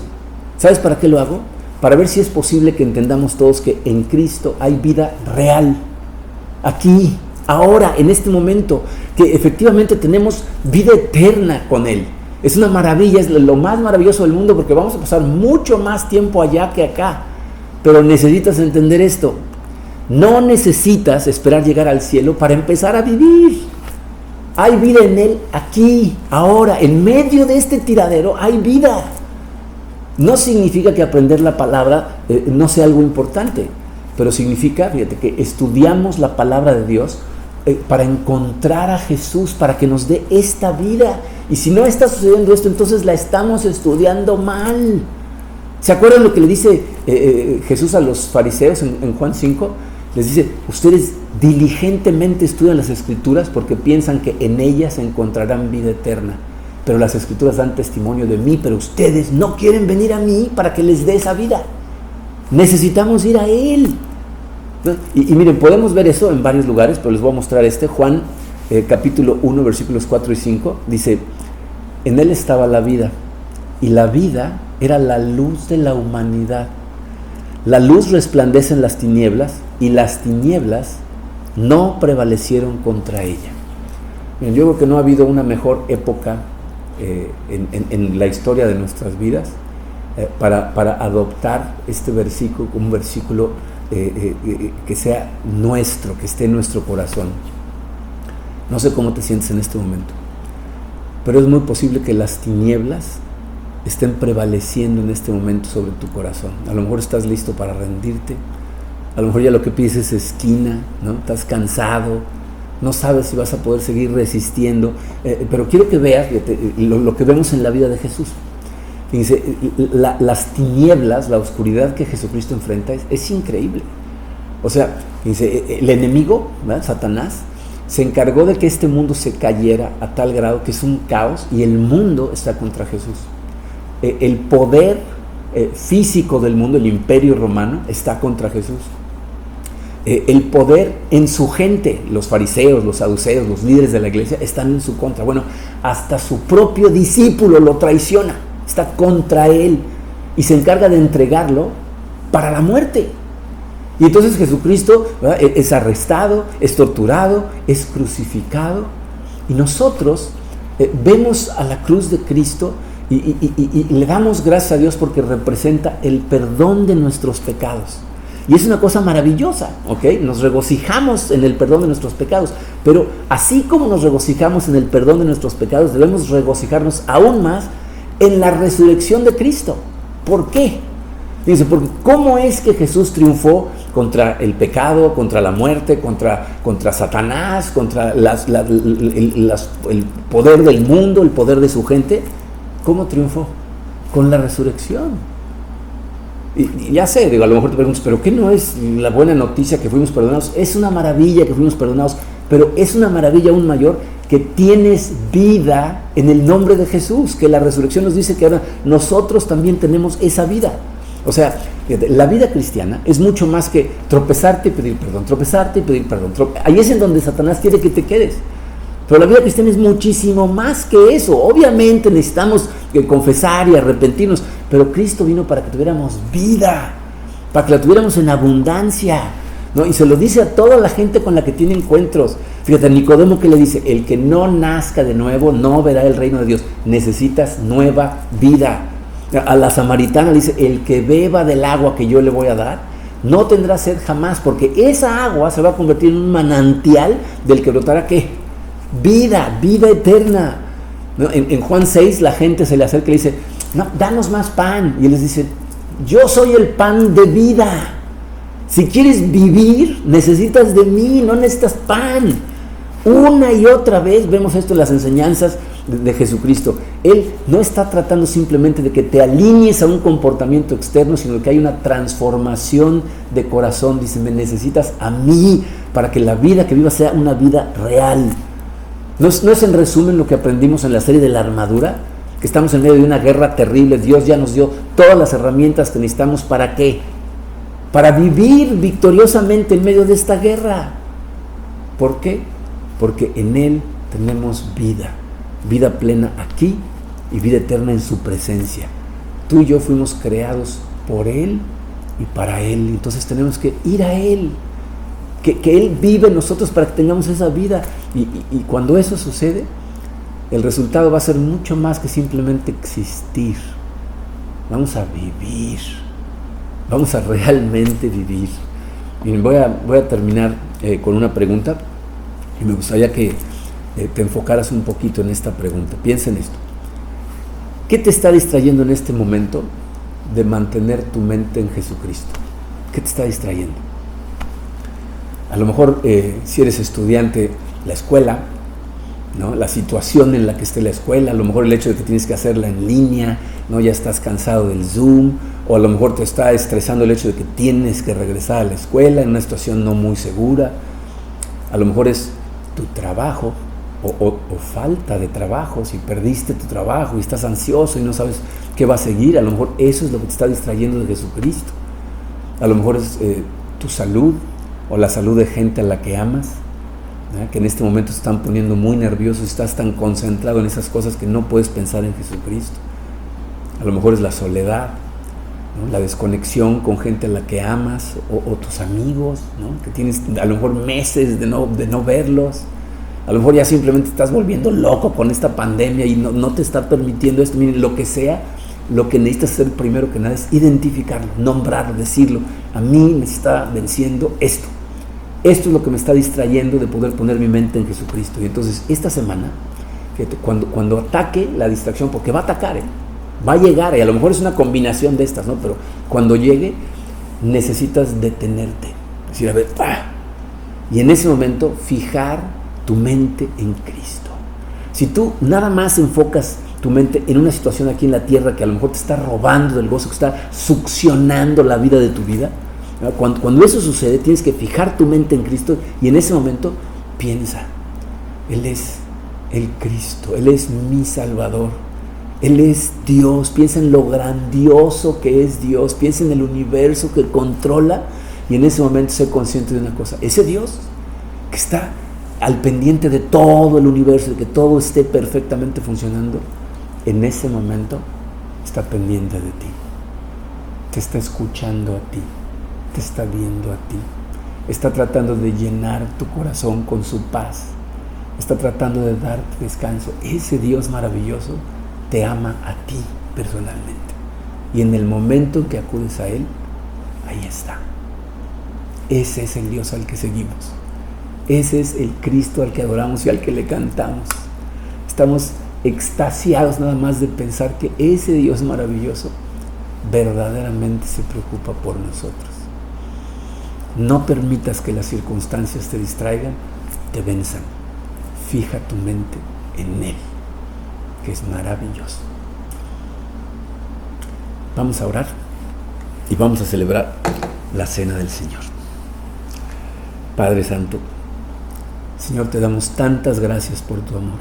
¿Sabes para qué lo hago? Para ver si es posible que entendamos todos que en Cristo hay vida real, aquí, ahora, en este momento, que efectivamente tenemos vida eterna con Él. Es una maravilla, es lo más maravilloso del mundo, porque vamos a pasar mucho más tiempo allá que acá. Pero necesitas entender esto. No necesitas esperar llegar al cielo para empezar a vivir. Hay vida en Él aquí, ahora, en medio de este tiradero hay vida. No significa que aprender la palabra no sea algo importante, pero significa, fíjate, que estudiamos la palabra de Dios para encontrar a Jesús, para que nos dé esta vida. Y si no está sucediendo esto, entonces la estamos estudiando mal. ¿Se acuerdan lo que le dice Jesús a los fariseos en Juan 5? Les dice, ustedes diligentemente estudian las Escrituras porque piensan que en ellas encontrarán vida eterna. Pero las Escrituras dan testimonio de mí, pero ustedes no quieren venir a mí para que les dé esa vida. Necesitamos ir a Él. Y miren, podemos ver eso en varios lugares, pero les voy a mostrar Juan capítulo 1, versículos 4 y 5, dice, en Él estaba la vida, y la vida era la luz de la humanidad. La luz resplandece en las tinieblas, y las tinieblas no prevalecieron contra ella. Miren, yo creo que no ha habido una mejor época en la historia de nuestras vidas para adoptar este versículo, un versículo que sea nuestro, que esté en nuestro corazón. No sé cómo te sientes en este momento, pero es muy posible que las tinieblas estén prevaleciendo en este momento sobre tu corazón. A lo mejor estás listo para rendirte, a lo mejor ya lo que pides es esquina, ¿no? Estás cansado, no sabes si vas a poder seguir resistiendo, pero quiero que veas lo que vemos en la vida de Jesús. Fíjense, las tinieblas, la oscuridad que Jesucristo enfrenta es increíble. O sea, fíjense, el enemigo, ¿verdad? Satanás, se encargó de que este mundo se cayera a tal grado que es un caos y el mundo está contra Jesús. El poder físico del mundo, el imperio romano, está contra Jesús. El poder en su gente, los fariseos, los saduceos, los líderes de la iglesia, están en su contra. Bueno, hasta su propio discípulo lo traiciona, está contra él y se encarga de entregarlo para la muerte. Y entonces Jesucristo, ¿verdad?, es arrestado, es torturado, es crucificado, y nosotros vemos a la cruz de Cristo y le damos gracias a Dios porque representa el perdón de nuestros pecados. Y es una cosa maravillosa, ¿ok? Nos regocijamos en el perdón de nuestros pecados, pero así como nos regocijamos en el perdón de nuestros pecados, debemos regocijarnos aún más en la resurrección de Cristo. ¿Por qué? Dice, porque ¿cómo es que Jesús triunfó contra el pecado, contra la muerte, contra Satanás, contra el poder del mundo, el poder de su gente? ¿Cómo triunfó? Con la resurrección. Y ya sé, digo, a lo mejor te preguntas, ¿pero qué no es la buena noticia que fuimos perdonados? Es una maravilla que fuimos perdonados, pero es una maravilla aún mayor que tienes vida en el nombre de Jesús, que la resurrección nos dice que ahora nosotros también tenemos esa vida. O sea, la vida cristiana es mucho más que tropezarte y pedir perdón, tropezarte y pedir perdón. Ahí es en donde Satanás quiere que te quedes. Pero la vida cristiana es muchísimo más que eso. Obviamente necesitamos confesar y arrepentirnos, pero Cristo vino para que tuviéramos vida, para que la tuviéramos en abundancia, ¿no? Y se lo dice a toda la gente con la que tiene encuentros. Fíjate, a Nicodemo, que le dice: el que no nazca de nuevo no verá el reino de Dios. Necesitas nueva vida. A la samaritana le dice: el que beba del agua que yo le voy a dar no tendrá sed jamás, porque esa agua se va a convertir en un manantial del que brotará ¿qué? Vida eterna, ¿no? En Juan 6 la gente se le acerca y le dice: no, danos más pan. Y él les dice: yo soy el pan de vida. Si quieres vivir, necesitas de mí, no necesitas pan. Una y otra vez vemos esto en las enseñanzas de Jesucristo. Él no está tratando simplemente de que te alinees a un comportamiento externo, sino que hay una transformación de corazón. Dice: me necesitas a mí para que la vida que vivas sea una vida real. ¿No es en resumen lo que aprendimos en la serie de la armadura? Que estamos en medio de una guerra terrible. Dios ya nos dio todas las herramientas que necesitamos. ¿Para qué? Para vivir victoriosamente en medio de esta guerra. ¿Por qué? Porque en Él tenemos vida plena aquí y vida eterna en su presencia. Tú y yo fuimos creados por Él y para Él. Entonces tenemos que ir a Él, que Él vive en nosotros para que tengamos esa vida. Y cuando eso sucede, el resultado va a ser mucho más que simplemente existir. Vamos a vivir, vamos a realmente vivir. Miren, voy a terminar con una pregunta, y me gustaría que te enfocaras un poquito en esta pregunta. Piensa en esto: ¿qué te está distrayendo en este momento de mantener tu mente en Jesucristo? ¿Qué te está distrayendo? A lo mejor si eres estudiante, la escuela, ¿no? La situación en la que esté la escuela, a lo mejor el hecho de que tienes que hacerla en línea, ¿no? Ya estás cansado del Zoom, o a lo mejor te está estresando el hecho de que tienes que regresar a la escuela en una situación no muy segura. A lo mejor es tu trabajo o falta de trabajo. Si perdiste tu trabajo y estás ansioso y no sabes qué va a seguir, a lo mejor eso es lo que te está distrayendo de Jesucristo. A lo mejor es tu salud o la salud de gente a la que amas, ¿no? Que en este momento se están poniendo muy nerviosos y estás tan concentrado en esas cosas que no puedes pensar en Jesucristo. A lo mejor es la soledad, ¿no? La desconexión con gente a la que amas, o tus amigos, ¿no? Que tienes a lo mejor meses de no verlos. A lo mejor ya simplemente estás volviendo loco con esta pandemia y no te está permitiendo esto. Miren, lo que sea, lo que necesitas hacer primero que nada es identificarlo, nombrarlo, decirlo: a mí me está venciendo esto. Esto es lo que me está distrayendo de poder poner mi mente en Jesucristo. Y entonces esta semana, fíjate, cuando ataque la distracción, porque va a atacar, va a llegar, y a lo mejor es una combinación de estas, ¿no? Pero cuando llegue, necesitas detenerte, decir: a ver, y en ese momento fijar tu mente en Cristo. Si tú nada más enfocas tu mente en una situación aquí en la tierra que a lo mejor te está robando del gozo, que está succionando la vida de tu vida, cuando eso sucede, tienes que fijar tu mente en Cristo, y en ese momento piensa: Él es el Cristo, Él es mi Salvador, Él es Dios. Piensa en lo grandioso que es Dios, piensa en el universo que controla, y en ese momento sé consciente de una cosa: ese Dios que está al pendiente de todo el universo, de que todo esté perfectamente funcionando, en ese momento está pendiente de ti, te está escuchando a ti, te está viendo a ti, está tratando de llenar tu corazón con su paz, está tratando de darte descanso. Ese Dios maravilloso te ama a ti personalmente, y en el momento en que acudes a Él, ahí está. Ese es el Dios al que seguimos, ese es el Cristo al que adoramos y al que le cantamos. Estamos extasiados nada más de pensar que ese Dios maravilloso verdaderamente se preocupa por nosotros. No permitas que las circunstancias te distraigan, te venzan. Fija tu mente en Él, que es maravilloso. Vamos a orar y vamos a celebrar la cena del Señor. Padre Santo, Señor, te damos tantas gracias por tu amor.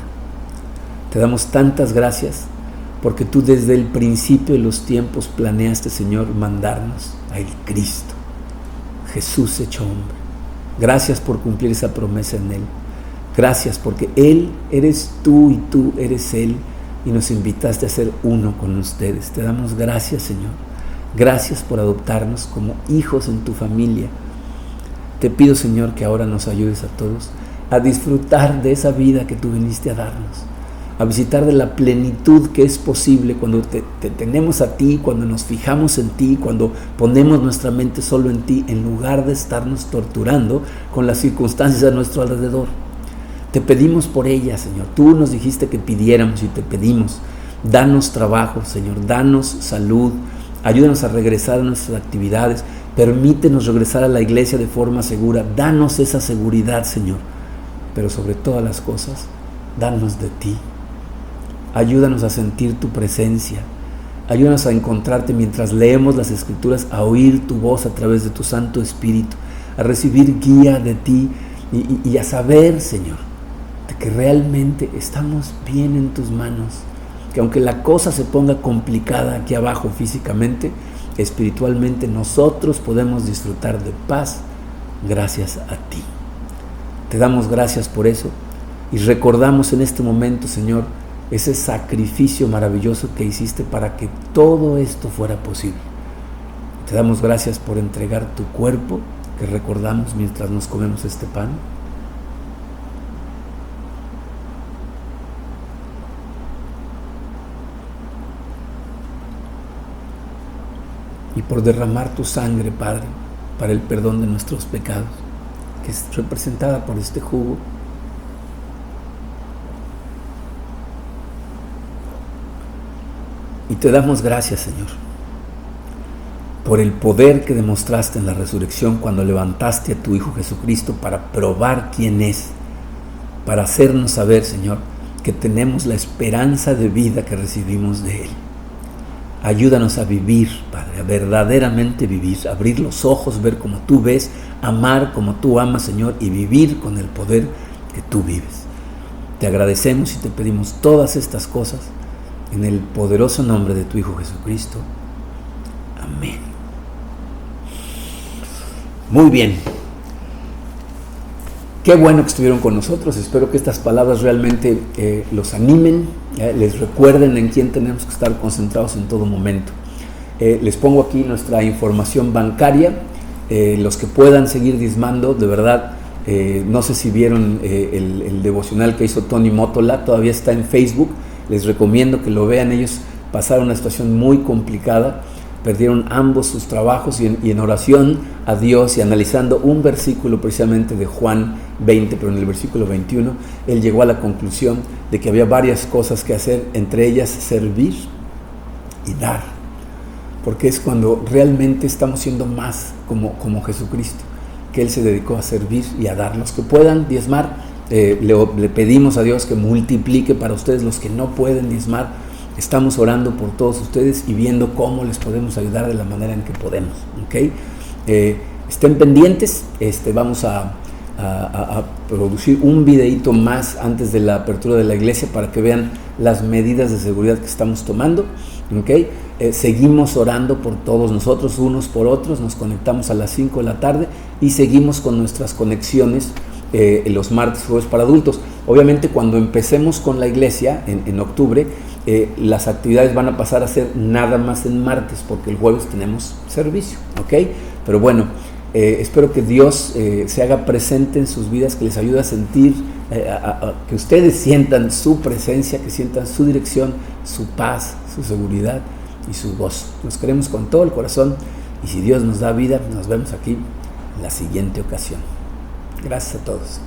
Te damos tantas gracias porque tú desde el principio de los tiempos planeaste, Señor, mandarnos a el Cristo, Jesús hecho hombre. Gracias por cumplir esa promesa en Él. Gracias porque Él eres tú y tú eres Él, y nos invitaste a ser uno con ustedes. Te damos gracias, Señor. Gracias por adoptarnos como hijos en tu familia. Te pido, Señor, que ahora nos ayudes a todos a disfrutar de esa vida que tú viniste a darnos, a visitar de la plenitud que es posible cuando te tenemos a ti, cuando nos fijamos en ti, cuando ponemos nuestra mente solo en ti, en lugar de estarnos torturando con las circunstancias a nuestro alrededor. Te pedimos por ellas, Señor. Tú nos dijiste que pidiéramos y te pedimos. Danos trabajo, Señor. Danos salud. Ayúdanos a regresar a nuestras actividades. Permítenos regresar a la iglesia de forma segura. Danos esa seguridad, Señor. Pero sobre todas las cosas, danos de ti. Ayúdanos a sentir tu presencia. Ayúdanos a encontrarte mientras leemos las Escrituras, a oír tu voz a través de tu Santo Espíritu, a recibir guía de ti y a saber, Señor, de que realmente estamos bien en tus manos, que aunque la cosa se ponga complicada aquí abajo físicamente, espiritualmente nosotros podemos disfrutar de paz gracias a ti. Te damos gracias por eso y recordamos en este momento, Señor, ese sacrificio maravilloso que hiciste para que todo esto fuera posible. Te damos gracias por entregar tu cuerpo, que recordamos mientras nos comemos este pan. Y por derramar tu sangre, Padre, para el perdón de nuestros pecados, que es representada por este jugo. Y te damos gracias, Señor, por el poder que demostraste en la resurrección cuando levantaste a tu Hijo Jesucristo para probar quién es, para hacernos saber, Señor, que tenemos la esperanza de vida que recibimos de Él. Ayúdanos a vivir, Padre, a verdaderamente vivir, a abrir los ojos, ver como tú ves, amar como tú amas, Señor, y vivir con el poder que tú vives. Te agradecemos y te pedimos todas estas cosas en el poderoso nombre de tu Hijo Jesucristo. Amén. Muy bien. Qué bueno que estuvieron con nosotros. Espero que estas palabras realmente los animen, les recuerden en quién tenemos que estar concentrados en todo momento. Les pongo aquí nuestra información bancaria. Los que puedan seguir diezmando, de verdad, no sé si vieron el devocional que hizo Tony Mótola, todavía está en Facebook. Les recomiendo que lo vean. Ellos pasaron una situación muy complicada, perdieron ambos sus trabajos y en oración a Dios y analizando un versículo precisamente de Juan 20, pero en el versículo 21, él llegó a la conclusión de que había varias cosas que hacer, entre ellas servir y dar, porque es cuando realmente estamos siendo más como Jesucristo, que Él se dedicó a servir y a dar. Los que puedan diezmar, le pedimos a Dios que multiplique para ustedes. Los que no pueden diezmar, estamos orando por todos ustedes y viendo cómo les podemos ayudar de la manera en que podemos, ¿okay? Estén pendientes. Vamos a producir un videito más antes de la apertura de la iglesia para que vean las medidas de seguridad que estamos tomando, ¿okay? Seguimos orando por todos nosotros, unos por otros. Nos conectamos a las 5 de la tarde y seguimos con nuestras conexiones los martes y jueves para adultos. Obviamente cuando empecemos con la iglesia en octubre, las actividades van a pasar a ser nada más en martes, porque el jueves tenemos servicio, ¿ok? Pero bueno, espero que Dios se haga presente en sus vidas, que les ayude a sentir, que ustedes sientan su presencia, que sientan su dirección, su paz, su seguridad y su gozo. Nos queremos con todo el corazón y si Dios nos da vida, nos vemos aquí en la siguiente ocasión. Gracias a todos.